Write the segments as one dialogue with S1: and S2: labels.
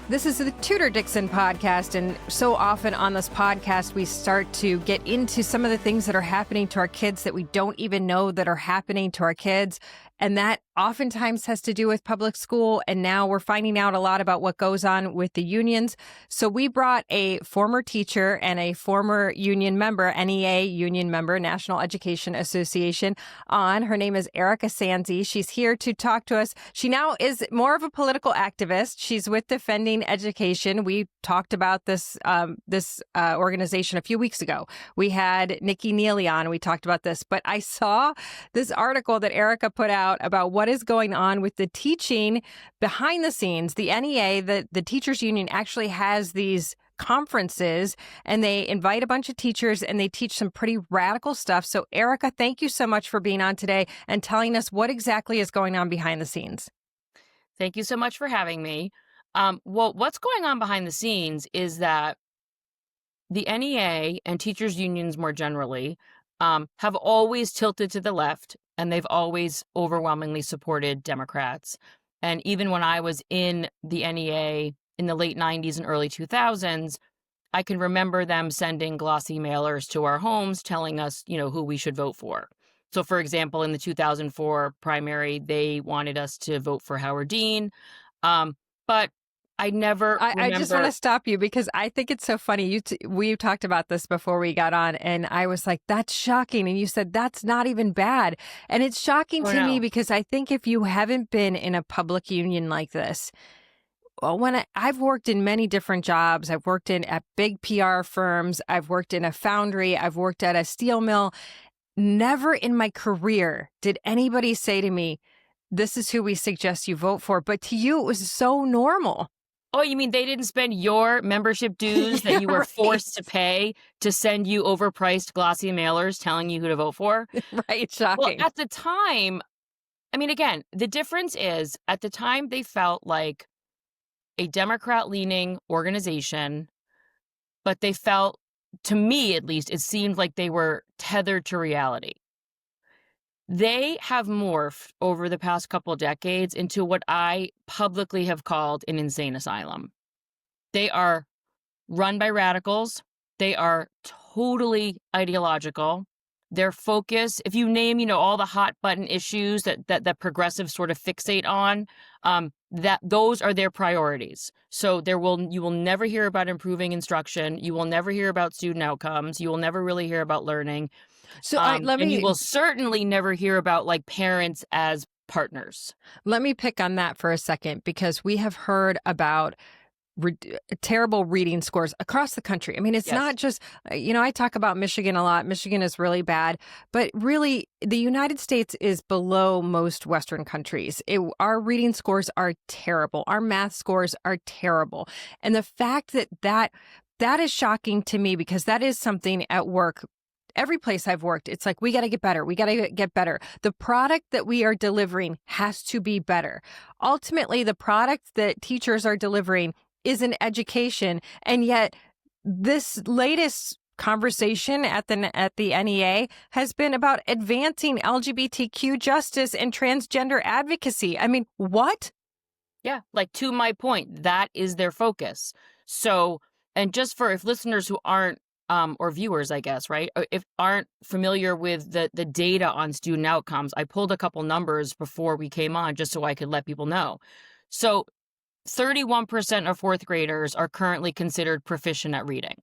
S1: This is the Tudor Dixon Podcast, and so often on this podcast, we start to get into some of the things that are happening to our kids that we don't even know that are happening to our kids. And that oftentimes has to do with public school. And now we're finding out a lot about what goes on with the unions. So we brought a former teacher and a former union member, NEA union member, National Education Association, on. Her name is Erika Sanzi. She's here to talk to us. She now is more of a political activist. She's with Defending Education. We talked about this organization a few weeks ago. We had Nikki Neely on. We talked about this. But I saw this article that Erika put out about what is going on with the teaching behind the scenes. The NEA, the teachers union, actually has these conferences and they invite a bunch of teachers and they teach some pretty radical stuff. So Erika, thank you so much for being on today and telling us what exactly is going on behind the scenes.
S2: Thank you so much for having me. Well, what's going on behind the scenes is that the NEA and teachers unions more generally have always tilted to the left, and they've always overwhelmingly supported Democrats. And even when I was in the NEA in the late 90s and early 2000s, I can remember them sending glossy mailers to our homes telling us, who we should vote for. So, for example, in the 2004 primary, they wanted us to vote for Howard Dean. But I never remember...
S1: I just want to stop you because I think it's so funny. We talked about this before we got on, and I was like, that's shocking. And you said, that's not even bad. And it's shocking to me because I think if you haven't been in a public union like this, well, I've worked in many different jobs. I've worked at big PR firms. I've worked in a foundry. I've worked at a steel mill. Never in my career did anybody say to me, this is who we suggest you vote for. But to you, it was so normal.
S2: Oh, you mean they didn't spend your membership dues that you were forced to pay to send you overpriced glossy mailers telling you who to vote for?
S1: Right. Shocking.
S2: Well, at the time, again, the difference is at the time they felt like a Democrat-leaning organization, but they felt, to me at least, it seemed like they were tethered to reality. They have morphed over the past couple decades into what I publicly have called an insane asylum. They are run by radicals. They are totally ideological. Their focus, if you name, all the hot button issues that progressives sort of fixate on, that those are their priorities. So you will never hear about improving instruction. You will never hear about student outcomes. You will never really hear about learning.
S1: So
S2: and you will certainly never hear about parents as partners.
S1: Let me pick on that for a second, because we have heard about terrible reading scores across the country. It's not just, I talk about Michigan a lot. Michigan is really bad, but really the United States is below most Western countries. Our reading scores are terrible. Our math scores are terrible. And the fact that is shocking to me, because that is something at work. Every place I've worked, it's like, we got to get better. We got to get better. The product that we are delivering has to be better. Ultimately, the product that teachers are delivering is an education. And yet this latest conversation at the NEA has been about advancing LGBTQ justice and transgender advocacy. What?
S2: Yeah, to my point, that is their focus. So, and just if listeners who aren't, or viewers, I guess, right, if aren't familiar with the data on student outcomes, I pulled a couple numbers before we came on just so I could let people know. So 31% of fourth graders are currently considered proficient at reading.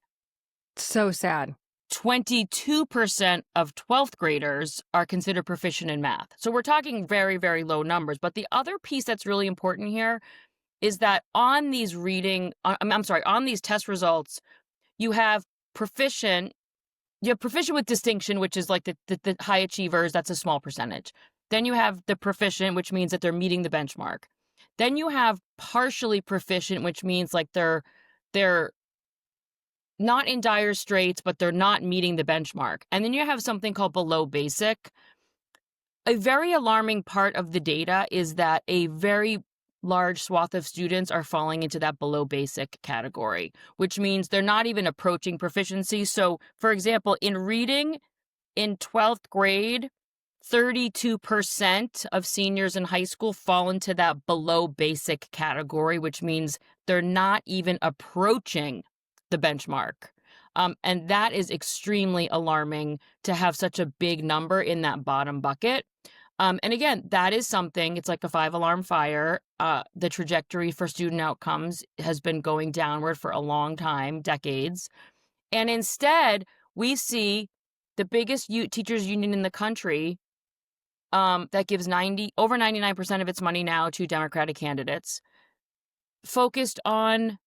S1: So sad.
S2: 22% of 12th graders are considered proficient in math. So we're talking very, very low numbers. But the other piece that's really important here is that on these on these test results, you have proficient with distinction, which is the high achievers. That's a small percentage. Then you have the proficient, which means that they're meeting the benchmark. Then you have partially proficient, which means they're not in dire straits, but they're not meeting the benchmark. And then you have something called below basic. A very alarming part of the data is that a very large swath of students are falling into that below basic category, which means they're not even approaching proficiency. So, for example, in reading in 12th grade, 32% of seniors in high school fall into that below basic category, which means they're not even approaching the benchmark. And that is extremely alarming to have such a big number in that bottom bucket. And again, that is something, it's like a 5-alarm fire. The trajectory for student outcomes has been going downward for a long time, decades. And instead, we see the biggest teachers union in the country that gives over 99% of its money now to Democratic candidates, focused on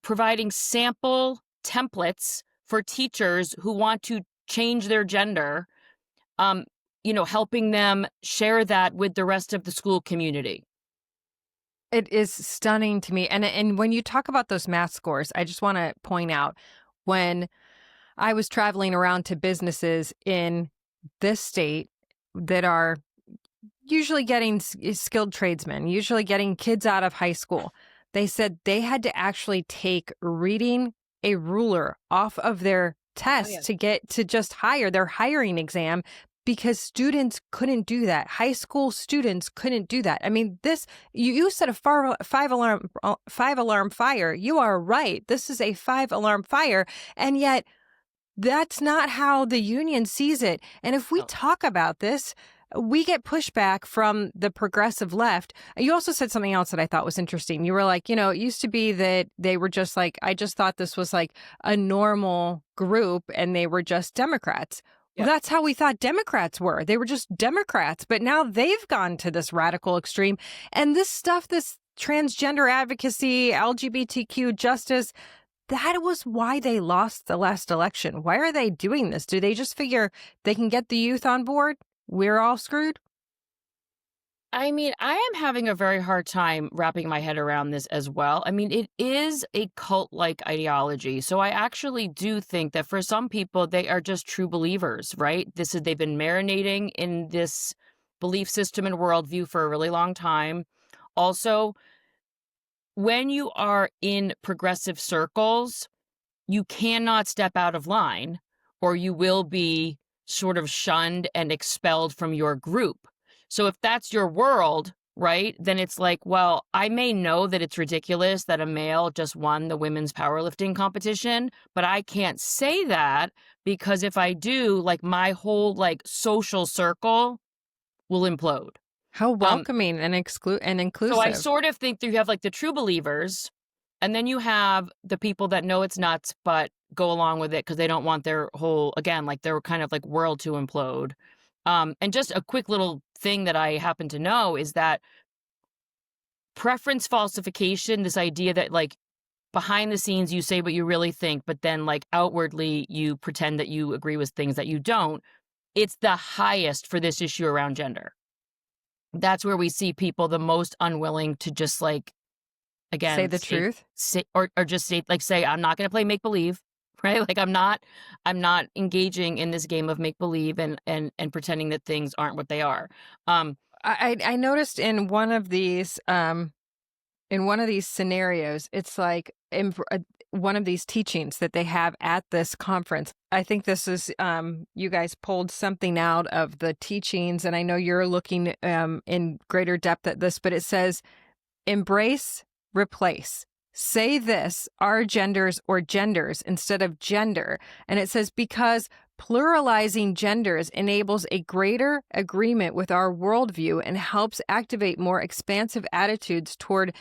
S2: providing sample templates for teachers who want to change their gender, helping them share that with the rest of the school community.
S1: It is stunning to me. And when you talk about those math scores, I just want to point out, when I was traveling around to businesses in this state that are usually getting skilled tradesmen, usually getting kids out of high school, they said they had to actually take reading a ruler off of their test to get to just hire their hiring exam, because students couldn't do that. High school students couldn't do that. I mean, you said a 5-alarm fire. You are right. This is a 5-alarm fire. And yet that's not how the union sees it. And if we talk about this, we get pushback from the progressive left. You also said something else that I thought was interesting. You were like, it used to be that they were just like, I just thought this was like a normal group and they were just Democrats. Yeah. Well, that's how we thought Democrats were. They were just Democrats. But now they've gone to this radical extreme. And this stuff, this transgender advocacy, LGBTQ justice, that was why they lost the last election. Why are they doing this? Do they just figure they can get the youth on board? We're all screwed?
S2: I mean, I am having a very hard time wrapping my head around this as well. I mean, it is a cult-like ideology. So I actually do think that for some people, they are just true believers, right? They've been marinating in this belief system and worldview for a really long time. Also, when you are in progressive circles, you cannot step out of line, or you will be sort of shunned and expelled from your group. So if that's your world, right, then it's like, well, I may know that it's ridiculous that a male just won the women's powerlifting competition, but I can't say that, because if I do, like, my whole social circle will implode.
S1: How welcoming and inclusive.
S2: So I sort of think that you have the true believers, and then you have the people that know it's nuts but go along with it because they don't want their whole, their kind of world to implode. And just a quick little thing that I happen to know is that preference falsification, this idea that behind the scenes you say what you really think, but then outwardly you pretend that you agree with things that you don't, it's the highest for this issue around gender. That's where we see people the most unwilling to just say
S1: the truth,
S2: or just say, I'm not going to play make believe, right? I'm not engaging in this game of make believe and pretending that things aren't what they are.
S1: I noticed in one of these scenarios, it's one of these teachings that they have at this conference. I think this is, you guys pulled something out of the teachings, and I know you're looking in greater depth at this, but it says, embrace, replace. Say this, our genders or genders instead of gender. And it says, because pluralizing genders enables a greater agreement with our worldview and helps activate more expansive attitudes toward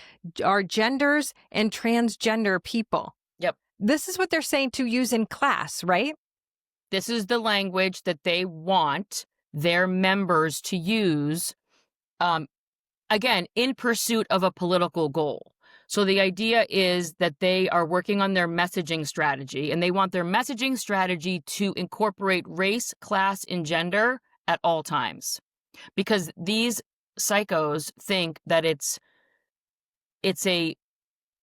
S1: our genders and transgender people.
S2: Yep.
S1: This is what they're saying to use in class, right?
S2: This is the language that they want their members to use, again, in pursuit of a political goal. So the idea is that they are working on their messaging strategy, and they want their messaging strategy to incorporate race, class, and gender at all times. Because these psychos think that it's a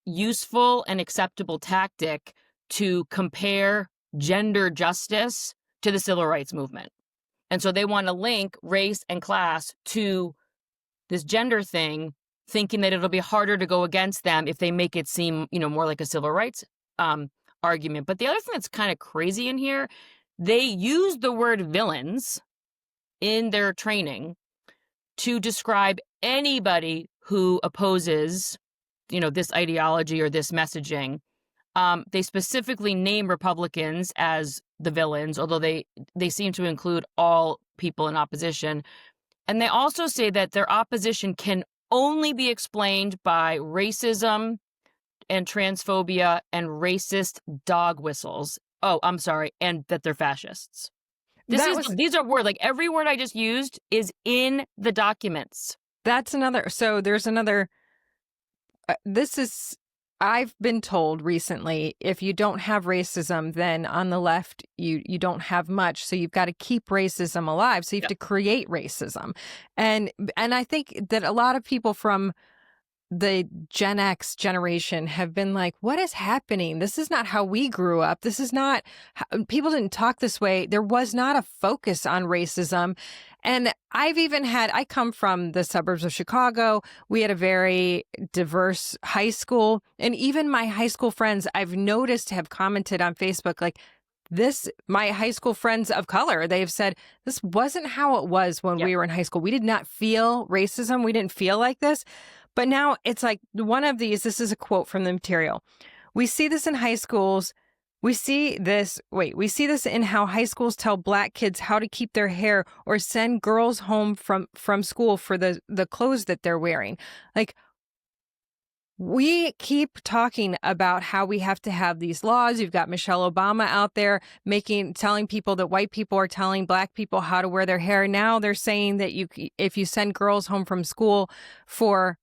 S2: useful and acceptable tactic to compare gender justice to the civil rights movement. And so they want to link race and class to this gender thing, thinking that it'll be harder to go against them if they make it seem, more like a civil rights argument. But the other thing that's kind of crazy in here they use the word villains in their training to describe anybody who opposes, this ideology or this messaging. They specifically name Republicans as the villains, although they seem to include all people in opposition. And they also say that their opposition can only be explained by racism and transphobia and racist dog whistles. Oh, I'm sorry. And that they're fascists. These are words, like every word I just used is in the documents.
S1: That's another. So there's another. I've been told recently, if you don't have racism, then on the left, you don't have much. So you've got to keep racism alive. So you have to create racism. And I think that a lot of people from the Gen X generation have been like, what is happening? This is not how we grew up. This is not, people didn't talk this way. There was not a focus on racism. And I come from the suburbs of Chicago. We had a very diverse high school. And even my high school friends, I've noticed, have commented on Facebook, like, my high school friends of color, they've said, this wasn't how it was when we were in high school. We did not feel racism. We didn't feel like this. But now it's like one of these, this is a quote from the material. We see this in high schools. We see this in how high schools tell Black kids how to keep their hair or send girls home from school for the clothes that they're wearing. Like, we keep talking about how we have to have these laws. You've got Michelle Obama out there telling people that white people are telling Black people how to wear their hair. Now they're saying that if you send girls home from school for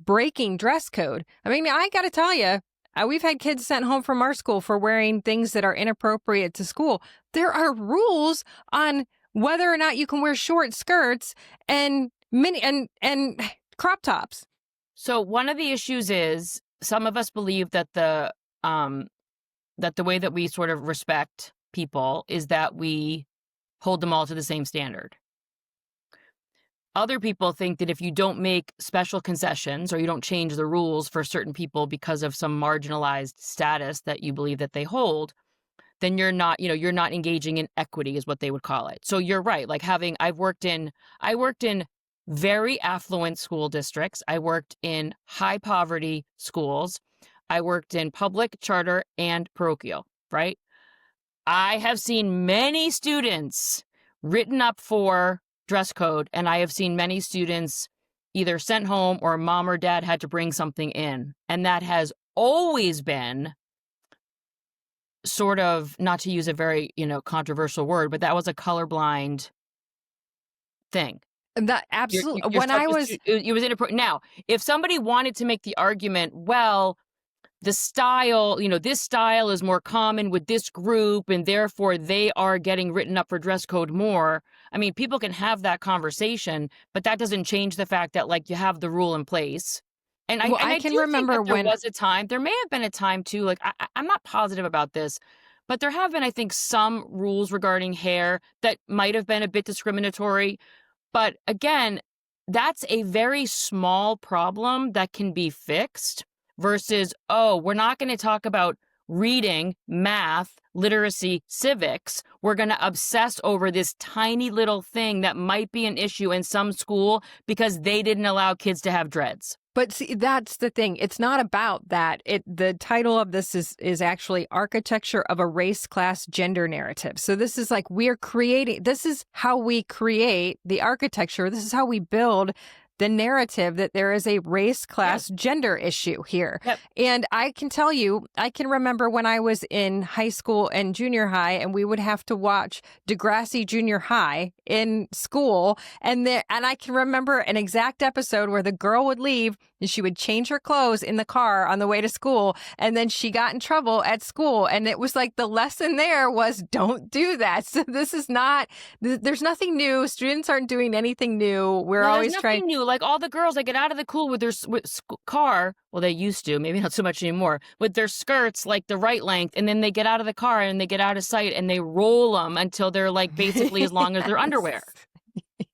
S1: breaking dress code. I mean, I got to tell you, we've had kids sent home from our school for wearing things that are inappropriate to school. There are rules on whether or not you can wear short skirts and and crop tops.
S2: So one of the issues is some of us believe that the way that we sort of respect people is that we hold them all to the same standard. Other people think that if you don't make special concessions or you don't change the rules for certain people because of some marginalized status that you believe that they hold, then you're not engaging in equity is what they would call it. So you're right. Like I worked in very affluent school districts. I worked in high poverty schools. I worked in public, charter, and parochial, right? I have seen many students written up for dress code, and I have seen many students either sent home or mom or dad had to bring something in. And that has always been sort of, not to use a very, controversial word, but that was a colorblind thing.
S1: That absolutely.
S2: It was inappropriate. Now, if somebody wanted to make the argument, well, the style, this style is more common with this group and therefore they are getting written up for dress code more. I mean, people can have that conversation, but that doesn't change the fact that you have the rule in place. And I can remember when there was a time, there may have been a time too, I'm not positive about this, but there have been, I think, some rules regarding hair that might have been a bit discriminatory. But again, that's a very small problem that can be fixed versus, we're not going to talk about reading, math, literacy, civics. We're going to obsess over this tiny little thing that might be an issue in some school because they didn't allow kids to have dreads.
S1: But see, that's the thing. It's not about that. The title of this is actually Architecture of a Race, Class, Gender Narrative. So this is this is how we create the architecture. This is how we build the narrative that there is a race, class, gender issue here.
S2: Yep.
S1: And I can tell you, I can remember when I was in high school and junior high, and we would have to watch Degrassi Junior High in school. And I can remember an exact episode where the girl would leave and she would change her clothes in the car on the way to school. And then she got in trouble at school. And it was like the lesson there was don't do that. So this is not, there's nothing new. Students aren't doing anything new. We're always trying.
S2: New. Like all the girls that get out of the car with their car, well, they used to, maybe not so much anymore, with their skirts like the right length. And then they get out of the car and they get out of sight and they roll them until they're basically as long as their underwear.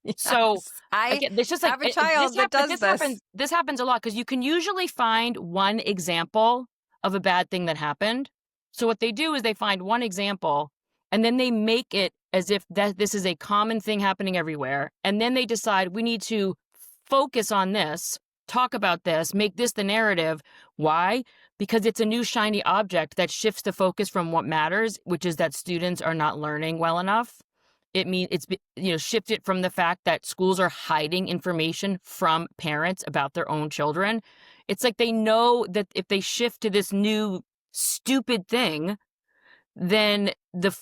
S2: Yes. So it's just
S1: have a child that does this.
S2: This happens a lot because you can usually find one example of a bad thing that happened. So what they do is they find one example And then they make it as if that this is a common thing happening everywhere. And then they decide we need to focus on this, talk about this, make this the narrative. Why? Because it's a new shiny object that shifts the focus from what matters, which is that students are not learning well enough. It means it's, shifted from the fact that schools are hiding information from parents about their own children. It's like they know that if they shift to this new stupid thing, then the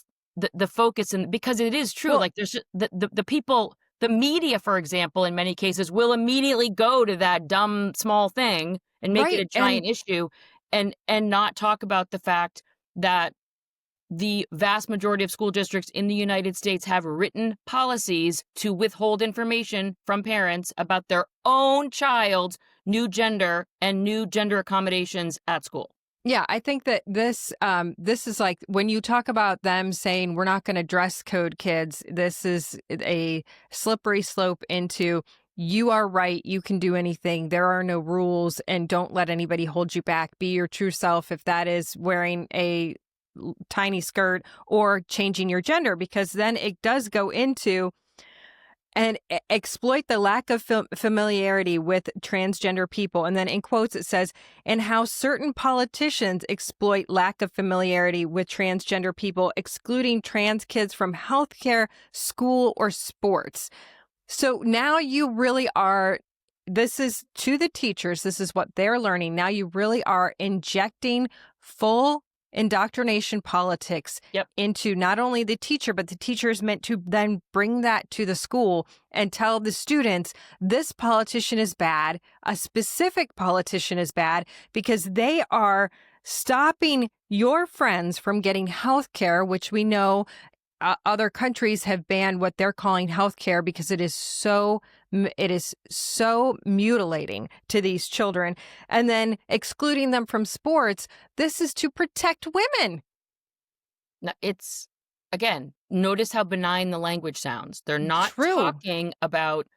S2: focus, and because it is true, like there's the people, the media, for example, in many cases will immediately go to that dumb small thing and make it a giant issue, and not talk about the fact that the vast majority of school districts in the United States have written policies to withhold information from parents about their own child's new gender and new gender accommodations at school.
S1: Yeah, I think that this is like when you talk about them saying we're not going to dress code kids, this is a slippery slope into you are right, you can do anything, there are no rules, and don't let anybody hold you back. Be your true self, if that is wearing a tiny skirt or changing your gender, because then it does go into and exploit the lack of familiarity with transgender people. And then in quotes, it says, and how certain politicians exploit lack of familiarity with transgender people, excluding trans kids from healthcare, school, or sports. So now you really are, this is to the teachers, this is what they're learning. Now you really are injecting full indoctrination politics into not only the teacher, but the teacher is meant to then bring that to the school and tell the students this politician is bad, a specific politician is bad, because they are stopping your friends from getting health care, which we know other countries have banned what they're calling health care because it is so mutilating to these children, and then excluding them from sports. This is to protect women.
S2: Now, it's, again, notice how benign the language sounds. They're not talking about,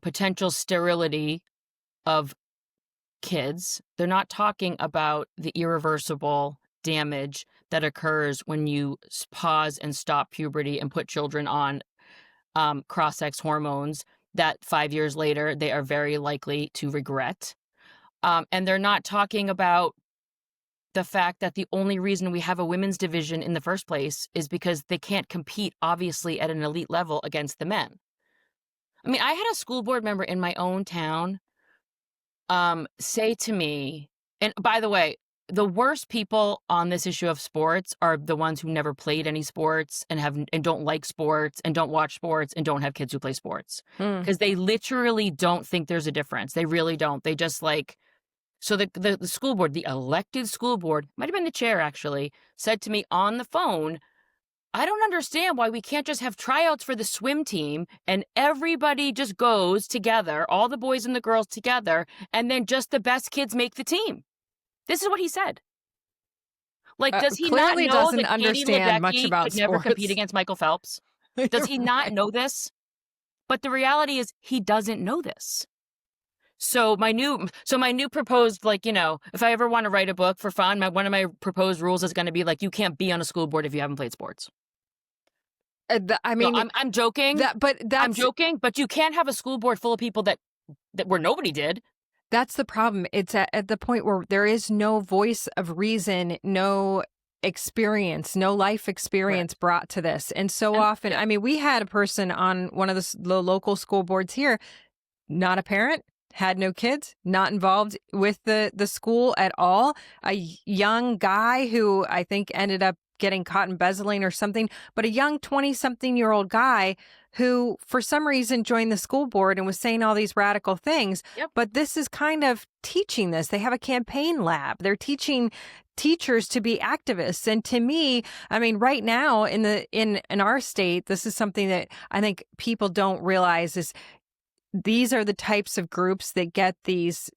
S2: potential sterility of kids. They're not talking about the irreversible damage that occurs when you pause and stop puberty and put children on cross-sex hormones that 5 years later they are very likely to regret. And they're not talking about the fact that the only reason we have a women's division in the first place is because they can't compete, obviously, at an elite level against the men. I mean, I had a school board member in my own town say to me, and by the way, the worst people on this issue of sports are the ones who never played any sports and don't like sports and don't watch sports and don't have kids who play sports, because they literally don't think there's a difference. They really don't. They just so the school board, the elected school board, might have been the chair actually, said to me on the phone, I don't understand why we can't just have tryouts for the swim team and everybody just goes together, all the boys and the girls together, and then just the best kids make the team. This is what he said. Does he not know
S1: doesn't
S2: that
S1: understand much about
S2: could never compete against Michael Phelps? Does he not know this? But the reality is he doesn't know this. So my new proposed, if I ever want to write a book for fun, one of my proposed rules is going to be you can't be on a school board if you haven't played sports. I'm joking. I'm joking, but you can't have a school board full of people that where nobody did.
S1: That's the problem. It's at the point where there is no voice of reason, no experience, no life experience brought to this. And so often, we had a person on one of the local school boards here, not a parent, had no kids, not involved with the school at all. A young guy who I think ended up getting caught embezzling or something, but a young 20-something-year-old guy who for some reason joined the school board and was saying all these radical things. But this is kind of teaching this. They have a campaign lab. They're teaching teachers to be activists. And to me, right now in our state, this is something that I think people don't realize is these are the types of groups that get these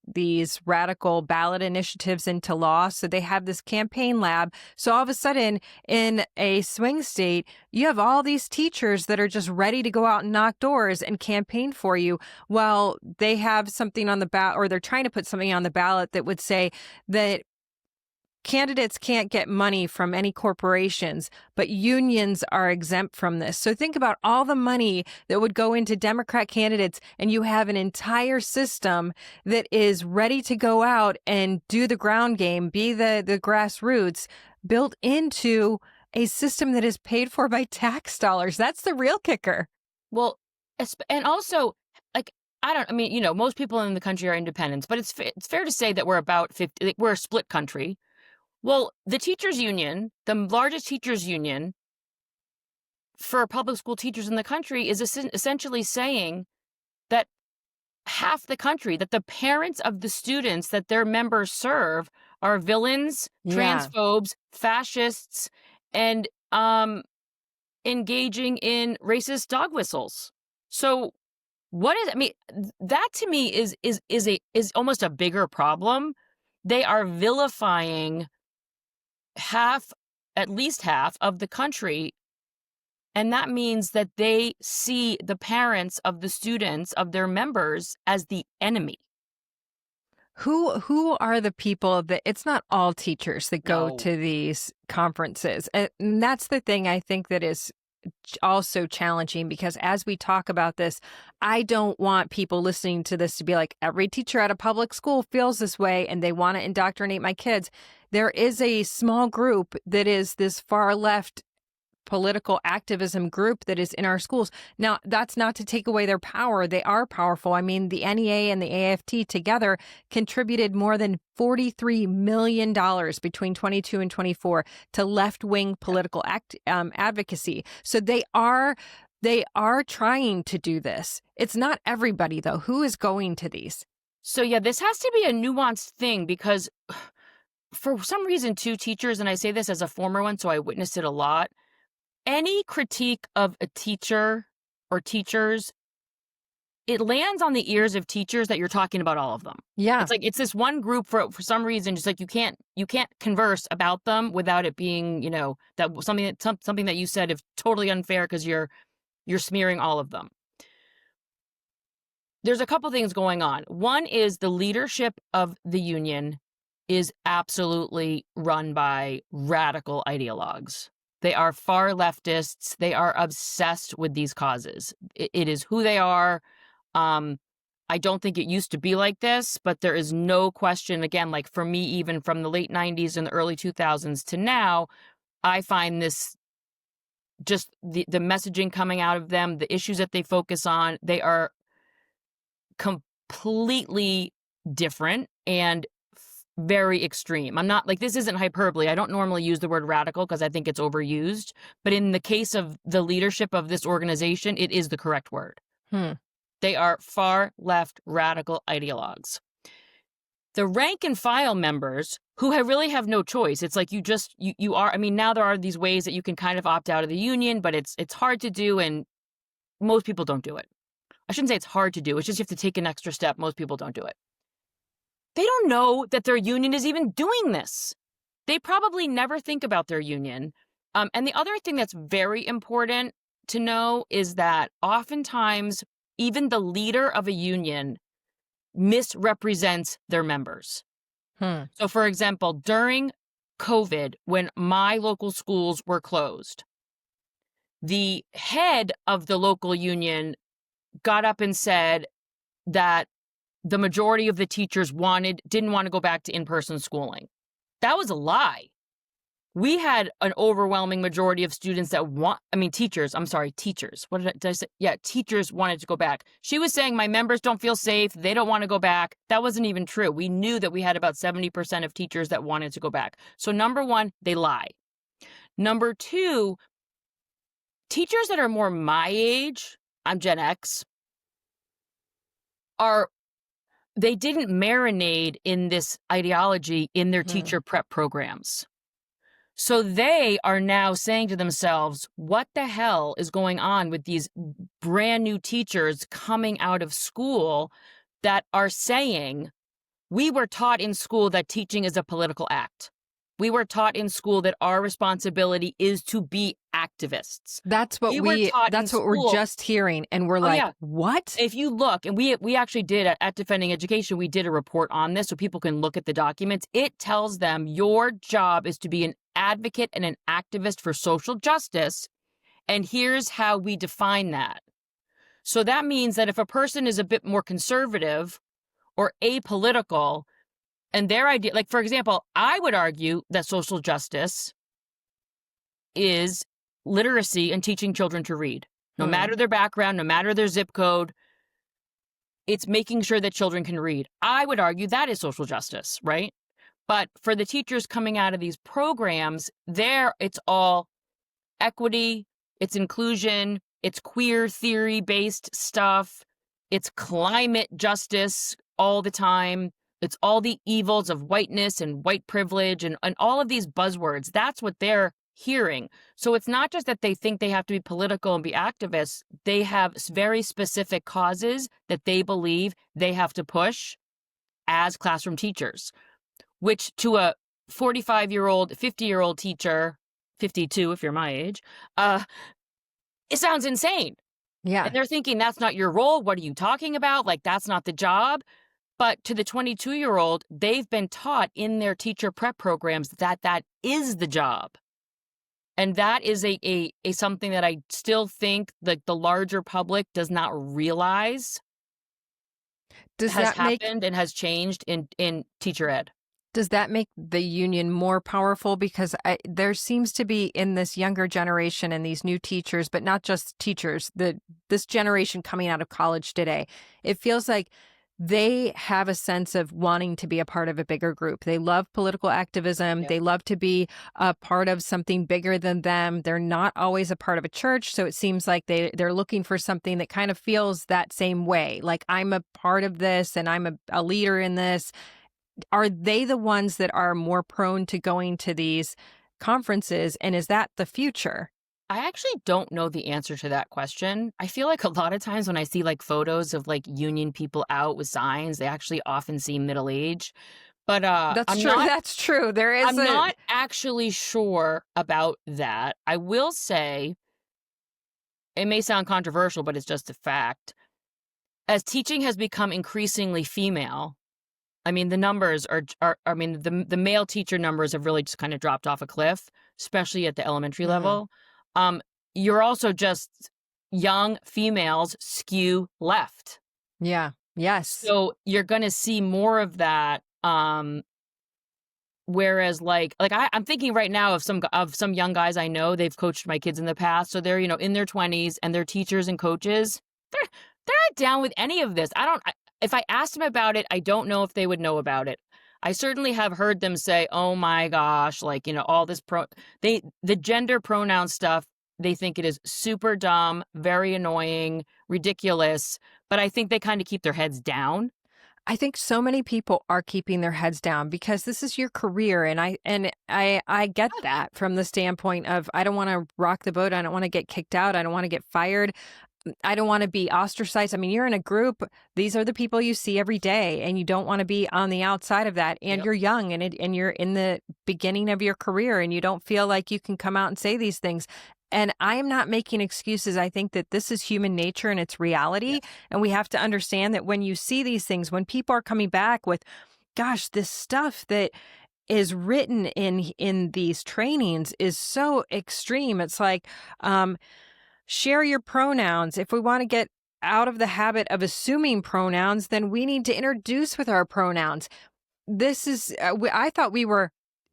S1: radical ballot initiatives into law. So they have this campaign lab. So all of a sudden, in a swing state, you have all these teachers that are just ready to go out and knock doors and campaign for you. Well, they have something on the ballot, or they're trying to put something on the ballot that would say that candidates can't get money from any corporations, but unions are exempt from this. So think about all the money that would go into Democrat candidates, and you have an entire system that is ready to go out and do the ground game, be the grassroots, built into a system that is paid for by tax dollars. That's the real kicker.
S2: Well, and also, like, most people in the country are independents, but it's fair to say that we're about 50, we're a split country. Well, the teachers union, the largest teachers union for public school teachers in the country, is essentially saying that half the country, that the parents of the students that their members serve are villains, transphobes, fascists, and engaging in racist dog whistles. So what is, that to me is almost a bigger problem. They are vilifying at least half of the country. And that means that they see the parents of the students, of their members, as the enemy.
S1: Who are the people that, it's not all teachers that go to these conferences. And that's the thing I think that is also challenging, because as we talk about this, I don't want people listening to this to be like, every teacher at a public school feels this way and they want to indoctrinate my kids. There is a small group that is this far left political activism group that is in our schools. Now, that's not to take away their power. They are powerful. I mean, the NEA and the AFT together contributed more than $43 million between 22 and 24 to left-wing political advocacy. So they are trying to do this. It's not everybody, though. Who is going to these?
S2: So, yeah, this has to be a nuanced thing, because for some reason, too, teachers, and I say this as a former one, so I witnessed it a lot, any critique of a teacher or teachers, it lands on the ears of teachers that you're talking about all of them.
S1: Yeah.
S2: It's like, it's this one group for some reason, just like you can't converse about them without it being, that something that you said is totally unfair because you're smearing all of them. There's a couple things going on. One is the leadership of the union is absolutely run by radical ideologues. They are far leftists. They are obsessed with these causes. It is who they are. I don't think it used to be like this, but there is no question, again, like for me, even from the late 90s and the early 2000s to now, I find this just the messaging coming out of them, the issues that they focus on, they are completely different and very extreme. I'm not like, this isn't hyperbole. I don't normally use the word radical because I think it's overused. But in the case of the leadership of this organization, it is the correct word. They are far left radical ideologues. The rank and file members who really have no choice. It's like you are. I mean, now there are these ways that you can kind of opt out of the union, but it's hard to do. And most people don't do it. I shouldn't say it's hard to do. It's just you have to take an extra step. Most people don't do it. They don't know that their union is even doing this. They probably never think about their union. And the other thing that's very important to know is that oftentimes even the leader of a union misrepresents their members. So, for example, during COVID, when my local schools were closed, the head of the local union got up and said that the majority of the teachers didn't want to go back to in-person schooling. That was a lie. We had an overwhelming majority of students that teachers. What did I say? Yeah, teachers wanted to go back. She was saying my members don't feel safe. They don't want to go back. That wasn't even true. We knew that we had about 70% of teachers that wanted to go back. So number one, they lie. Number two, teachers that are more my age, I'm Gen X, they didn't marinate in this ideology in their teacher prep programs. So they are now saying to themselves, what the hell is going on with these brand new teachers coming out of school that are saying, we were taught in school that teaching is a political act. We were taught in school that our responsibility is to be activists.
S1: That's what we're just hearing. And we're what?
S2: If you look, and we actually did at Defending Education, we did a report on this so people can look at the documents. It tells them your job is to be an advocate and an activist for social justice. And here's how we define that. So that means that if a person is a bit more conservative or apolitical, and their idea, like, for example, I would argue that social justice is literacy and teaching children to read. No matter their background, no matter their zip code, it's making sure that children can read. I would argue that is social justice, right? But for the teachers coming out of these programs, it's all equity, it's inclusion, it's queer theory-based stuff, it's climate justice all the time. It's all the evils of whiteness and white privilege and all of these buzzwords. That's what they're hearing. So it's not just that they think they have to be political and be activists. They have very specific causes that they believe they have to push as classroom teachers, which to a 45-year-old, 50-year-old teacher, 52 if you're my age, it sounds insane.
S1: Yeah.
S2: And they're thinking, that's not your role. What are you talking about? Like, that's not the job. But to the 22-year-old, they've been taught in their teacher prep programs that is the job. And that is a something that I still think that the larger public does not realize has happened and has changed in teacher ed.
S1: Does that make the union more powerful? Because there seems to be in this younger generation and these new teachers, but not just teachers, this generation coming out of college today, it feels like they have a sense of wanting to be a part of a bigger group. They love political activism. Yeah. They love to be a part of something bigger than them. They're not always a part of a church. So it seems like they're looking for something that kind of feels that same way. Like, I'm a part of this and I'm a leader in this. Are they the ones that are more prone to going to these conferences? And is that the future?
S2: I actually don't know the answer to that question. I feel like a lot of times when I see like photos of like union people out with signs, they actually often seem middle-aged. But
S1: That's true.
S2: I'm not actually sure about that. I will say, it may sound controversial, but it's just a fact. As teaching has become increasingly female, I mean, the numbers the male teacher numbers have really just kind of dropped off a cliff, especially at the elementary level. You're also just young females skew left.
S1: Yeah. Yes.
S2: So you're going to see more of that. Whereas like I'm thinking right now of some young guys I know, they've coached my kids in the past. So they're, in their 20s and they're teachers and coaches. They're not down with any of this. If I asked them about it, I don't know if they would know about it. I certainly have heard them say, oh my gosh, like, all this the gender pronoun stuff, they think it is super dumb, very annoying, ridiculous, but I think they kind of keep their heads down.
S1: I think so many people are keeping their heads down because this is your career. And I get that from the standpoint of, I don't want to rock the boat. I don't want to get kicked out. I don't want to get fired. I don't want to be ostracized. I mean, you're in a group. These are the people you see every day, and you don't want to be on the outside of that. And You're young, and you're in the beginning of your career, and you don't feel like you can come out and say these things. And I am not making excuses. I think that this is human nature and it's reality. Yes. And we have to understand that when you see these things, when people are coming back with, gosh, this stuff that is written in these trainings is so extreme. It's like, share your pronouns. If we want to get out of the habit of assuming pronouns, then we need to introduce with our pronouns. This is, I thought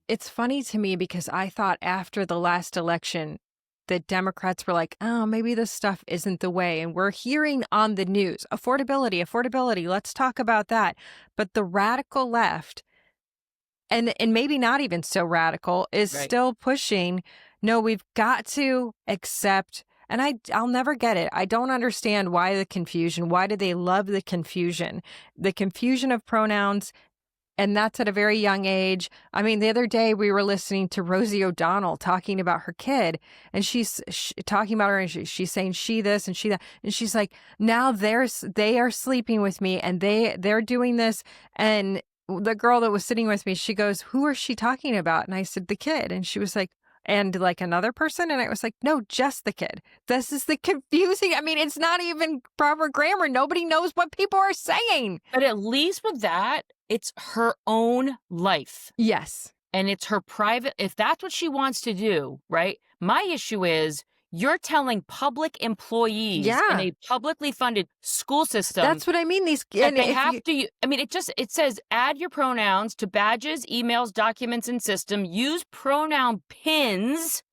S1: it's funny to me because I thought after the last election, the Democrats were like, oh, maybe this stuff isn't the way. And we're hearing on the news, affordability, let's talk about that. But the radical left, and maybe not even so radical, is still pushing, no, we've got to accept. And I'll never get it. I don't understand why the confusion. Why do they love the confusion? The confusion of pronouns, and that's at a very young age. I mean, the other day we were listening to Rosie O'Donnell talking about her kid, and she's talking about her, and she's saying she this and she that, and she's like, now they are sleeping with me, and they're doing this, and the girl that was sitting with me, she goes, "Who is she talking about?" And I said, "The kid." And she was like, "And like another person?" And I was like, "No, just the kid." This is the confusing. I mean, it's not even proper grammar. Nobody knows what people are saying.
S2: But at least with that, it's her own life.
S1: Yes.
S2: And it's her private, if that's what she wants to do, right? My issue is you're telling public employees in a publicly funded school system.
S1: That's what I mean.
S2: That they have to, I mean, it says add your pronouns to badges, emails, documents, and system. Use pronoun pins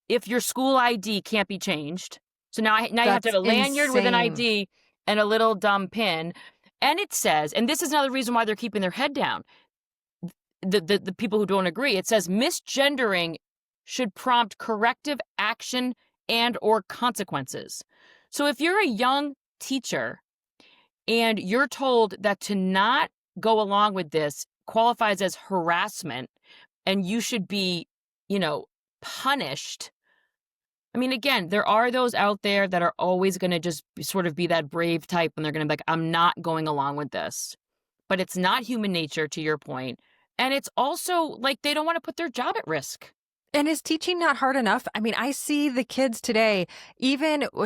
S2: if your school ID can't be changed. So now you have to have a lanyard with an ID and a little dumb pin. And it says, and this is another reason why they're keeping their head down, the people who don't agree, it says misgendering should prompt corrective action and or consequences. So if you're a young teacher and you're told that to not go along with this qualifies as harassment and you should be, punished. I mean, again, there are those out there that are always going to just sort of be that brave type and they're going to be like, I'm not going along with this. But it's not human nature, to your point. And it's also like they don't want to put their job at risk.
S1: And is teaching not hard enough? I mean, I see the kids today,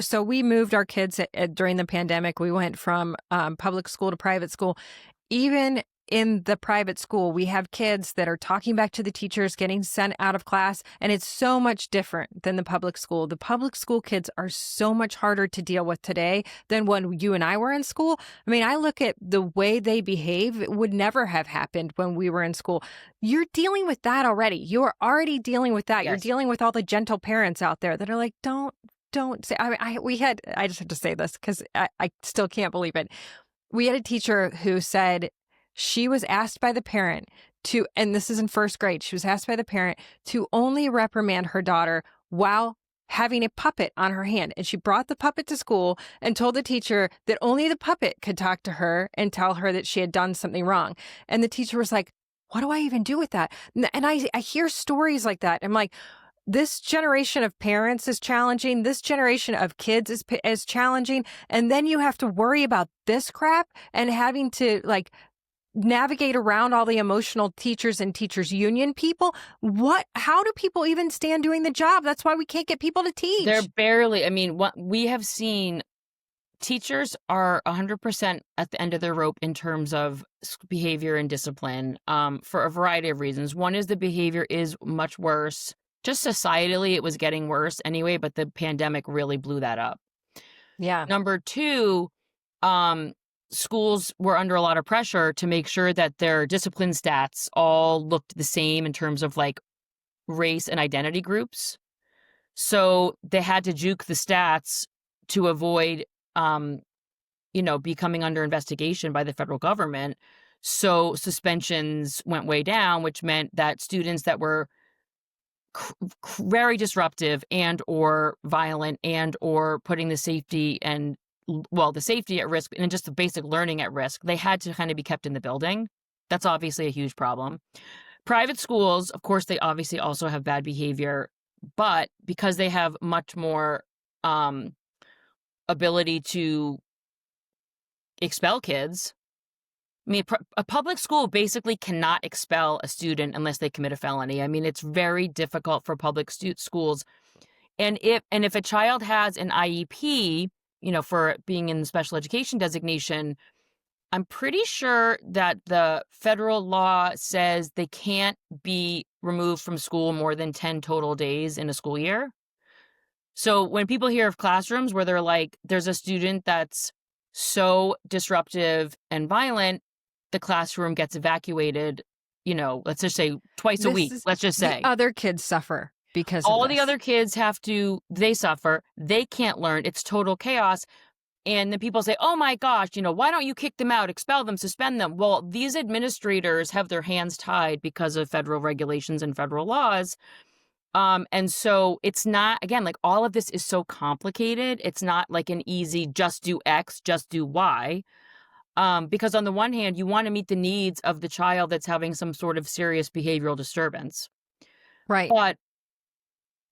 S1: so we moved our kids during the pandemic. We went from public school to private school. Even in the private school, we have kids that are talking back to the teachers, getting sent out of class, and it's so much different than the public school. The public school kids are so much harder to deal with today than when you and I were in school. I mean, I look at the way they behave. It would never have happened when we were in school. You're dealing with that already. You are already dealing with that. Yes. You're dealing with all the gentle parents out there that are like, don't say. I just have to say this because I still can't believe it. We had a teacher who said, she was asked by the parent to, and this is in first grade, she was asked by the parent to only reprimand her daughter while having a puppet on her hand. And she brought the puppet to school and told the teacher that only the puppet could talk to her and tell her that she had done something wrong. And the teacher was like, what do I even do with that? And I hear stories like that. I'm like, this generation of parents is challenging. This generation of kids is challenging. And then you have to worry about this crap and having to navigate around all the emotional teachers and teachers union people. How do people even stand doing the job? That's why we can't get people to teach.
S2: They're barely, what we have seen, teachers are 100% at the end of their rope in terms of behavior and discipline for a variety of reasons. One is the behavior is much worse. Just societally, it was getting worse anyway, but the pandemic really blew that up.
S1: Yeah.
S2: Number two, schools were under a lot of pressure to make sure that their discipline stats all looked the same in terms of race and identity groups. So they had to juke the stats to avoid, becoming under investigation by the federal government. So suspensions went way down, which meant that students that were very disruptive and or violent and or putting the safety at risk and just the basic learning at risk, they had to kind of be kept in the building. That's obviously a huge problem. Private schools, of course, they obviously also have bad behavior, but because they have much more ability to expel kids. A public school basically cannot expel a student unless they commit a felony. It's very difficult for public schools. And if a child has an IEP, for being in the special education designation, I'm pretty sure that the federal law says they can't be removed from school more than 10 total days in a school year. So when people hear of classrooms where they're like, there's a student that's so disruptive and violent, the classroom gets evacuated, let's just say twice a week. Let's just say.
S1: The other kids suffer. Because
S2: all the other kids they suffer, they can't learn, it's total chaos. And then people say, oh my gosh, why don't you kick them out, expel them, suspend them? Well, these administrators have their hands tied because of federal regulations and federal laws. And so it's not, again, all of this is so complicated. It's not like an easy, just do X, just do Y. Because on the one hand, you want to meet the needs of the child that's having some sort of serious behavioral disturbance.
S1: Right.
S2: But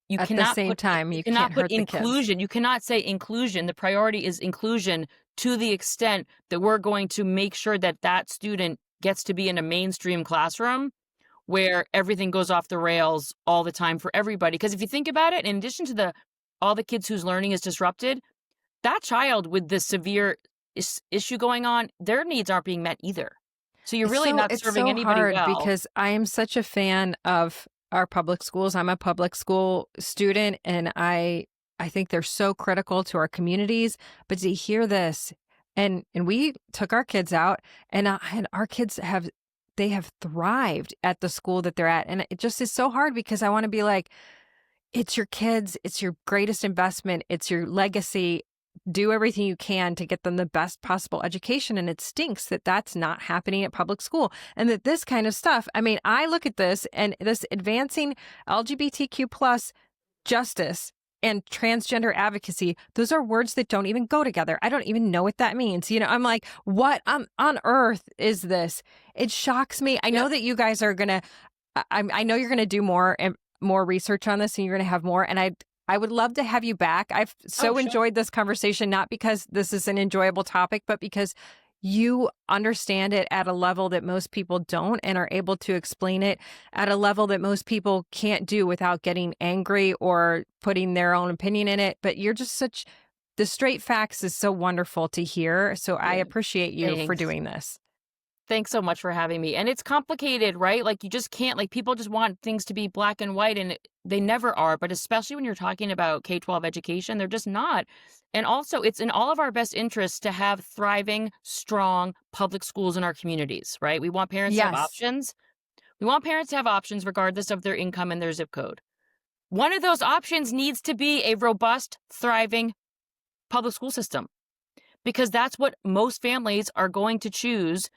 S2: you
S1: at
S2: cannot
S1: the same time, you
S2: cannot
S1: can't
S2: put
S1: hurt
S2: inclusion.
S1: The
S2: you cannot say inclusion. The priority is inclusion to the extent that we're going to make sure that that student gets to be in a mainstream classroom where everything goes off the rails all the time for everybody. Because if you think about it, in addition to all the kids whose learning is disrupted, that child with the severe issue going on, their needs aren't being met either. So you're really not serving anybody well.
S1: Because I am such a fan of our public schools. I'm a public school student, and I think they're so critical to our communities. But to hear this, and we took our kids out, and our kids have thrived at the school that they're at, and it just is so hard because I want to be like, it's your kids, it's your greatest investment, it's your legacy. Do everything you can to get them the best possible education. And it stinks that that's not happening at public school, and that this kind of stuff. I mean, I look at this, and this advancing LGBTQ plus justice and transgender advocacy, those are words that don't even go together. I don't even know what that means. I'm like, what on earth is this? It shocks me. I know that you guys are going to, I know you're going to do more research on this, and you're going to have more. And I would love to have you back. I've enjoyed this conversation, not because this is an enjoyable topic, but because you understand it at a level that most people don't, and are able to explain it at a level that most people can't do without getting angry or putting their own opinion in it. But you're just the straight facts is so wonderful to hear. So I appreciate you for doing this.
S2: Thanks so much for having me. And it's complicated, right? Like, you just can't, like, people just want things to be black and white, and they never are. But especially when you're talking about K-12 education, they're just not. And also, it's in all of our best interests to have thriving, strong public schools in our communities, right? We want parents to have options. We want parents to have options regardless of their income and their zip code. One of those options needs to be a robust, thriving public school system, because that's what most families are going to choose,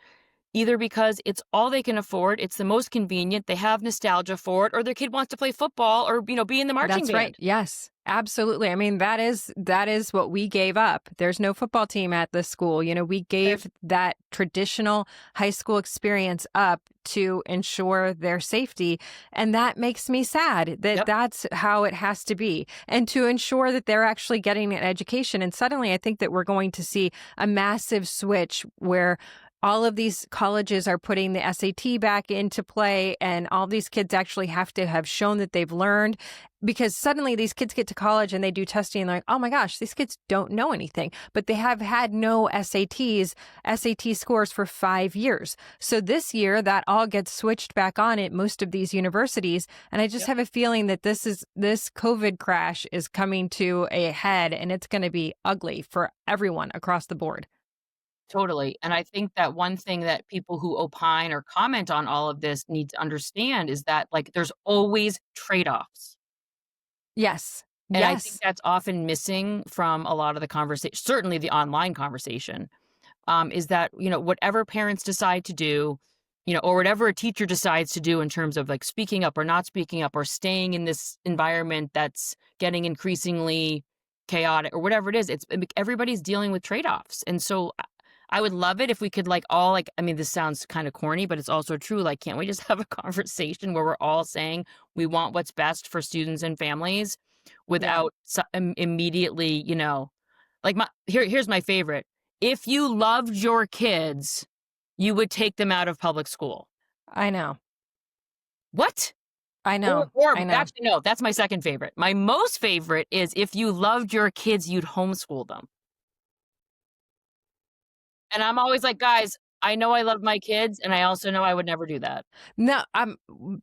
S2: either because it's all they can afford, it's the most convenient, they have nostalgia for it, or their kid wants to play football or, be in the marching band.
S1: That's right. Yes, absolutely. I mean, that is what we gave up. There's no football team at this school. We gave that traditional high school experience up to ensure their safety. And that makes me sad that that's how it has to be, and to ensure that they're actually getting an education. And suddenly I think that we're going to see a massive switch where all of these colleges are putting the SAT back into play, and all these kids actually have to have shown that they've learned, because suddenly these kids get to college and they do testing and they're like, oh my gosh, these kids don't know anything, but they have had no SAT scores for 5 years. So this year that all gets switched back on at most of these universities. And I just have a feeling that this COVID crash is coming to a head, and it's going to be ugly for everyone across the board.
S2: Totally. And I think that one thing that people who opine or comment on all of this need to understand is that, like, there's always trade-offs.
S1: Yes.
S2: And I think that's often missing from a lot of the conversation, certainly the online conversation, is that, whatever parents decide to do, or whatever a teacher decides to do in terms of, like, speaking up or not speaking up, or staying in this environment that's getting increasingly chaotic, or whatever it is, everybody's dealing with trade-offs. And so I would love it if we could, like, all, like, I mean, this sounds kind of corny, but it's also true. Like, can't we just have a conversation where we're all saying we want what's best for students and families without immediately, like, here's my favorite. If you loved your kids, you would take them out of public school.
S1: I know.
S2: What?
S1: I know. I know.
S2: Actually, no, that's my second favorite. My most favorite is, if you loved your kids, you'd homeschool them. And I'm always like, guys, I know I love my kids, and I also know I would never do that.
S1: No,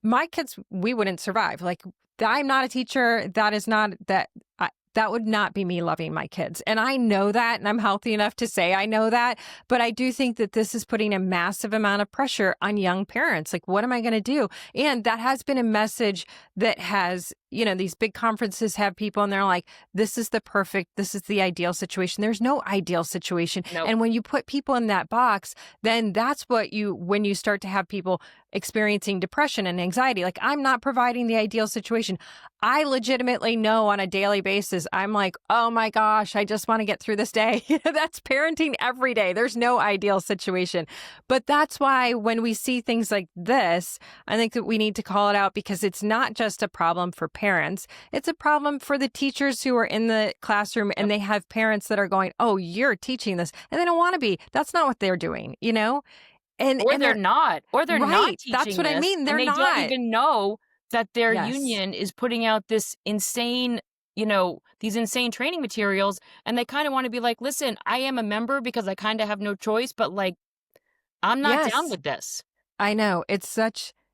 S1: my kids, we wouldn't survive. Like, I'm not a teacher. That would not be me loving my kids. And I know that, and I'm healthy enough to say I know that. But I do think that this is putting a massive amount of pressure on young parents. Like, what am I going to do? And that has been a message that has, these big conferences have people, and they're like, this is the ideal situation. There's no ideal situation. Nope. And when you put people in that box, then that's when you start to have people experiencing depression and anxiety. Like, I'm not providing the ideal situation. I legitimately know on a daily basis, I'm like, oh my gosh, I just want to get through this day. That's parenting every day. There's no ideal situation. But that's why when we see things like this, I think that we need to call it out, because it's not just a problem for parents. It's a problem for the teachers who are in the classroom, and they have parents that are going, oh, you're teaching this, and they don't want to be. That's not what they're doing,
S2: Or they're not
S1: right.
S2: teaching
S1: That's what
S2: this,
S1: I mean. They're
S2: and they
S1: not.
S2: don't even know that their
S1: Yes.
S2: union is putting out this insane, these insane training materials, and they kind of want to be like, listen, I am a member because I kind of have no choice, but like, I'm not down
S1: Yes.
S2: with this.
S1: I know.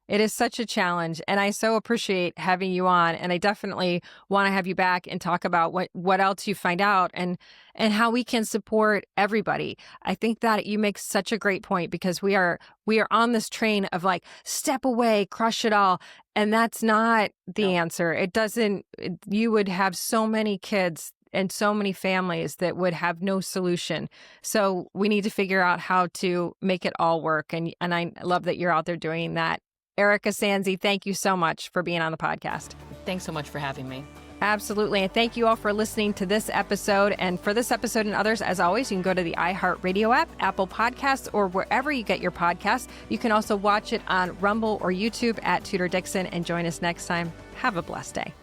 S1: It is such a challenge, and I so appreciate having you on, and I definitely want to have you back and talk about what else you find out and how we can support everybody. I think that you make such a great point, because we are on this train of like, step away, crush it all, and that's not the answer. It doesn't. You would have so many kids and so many families that would have no solution. So we need to figure out how to make it all work, and I love that you're out there doing that. Erika Sanzi, thank you so much for being on the podcast.
S2: Thanks so much for having me.
S1: Absolutely. And thank you all for listening to this episode. And for this episode and others, as always, you can go to the iHeartRadio app, Apple Podcasts, or wherever you get your podcasts. You can also watch it on Rumble or YouTube at Tudor Dixon, and join us next time. Have a blessed day.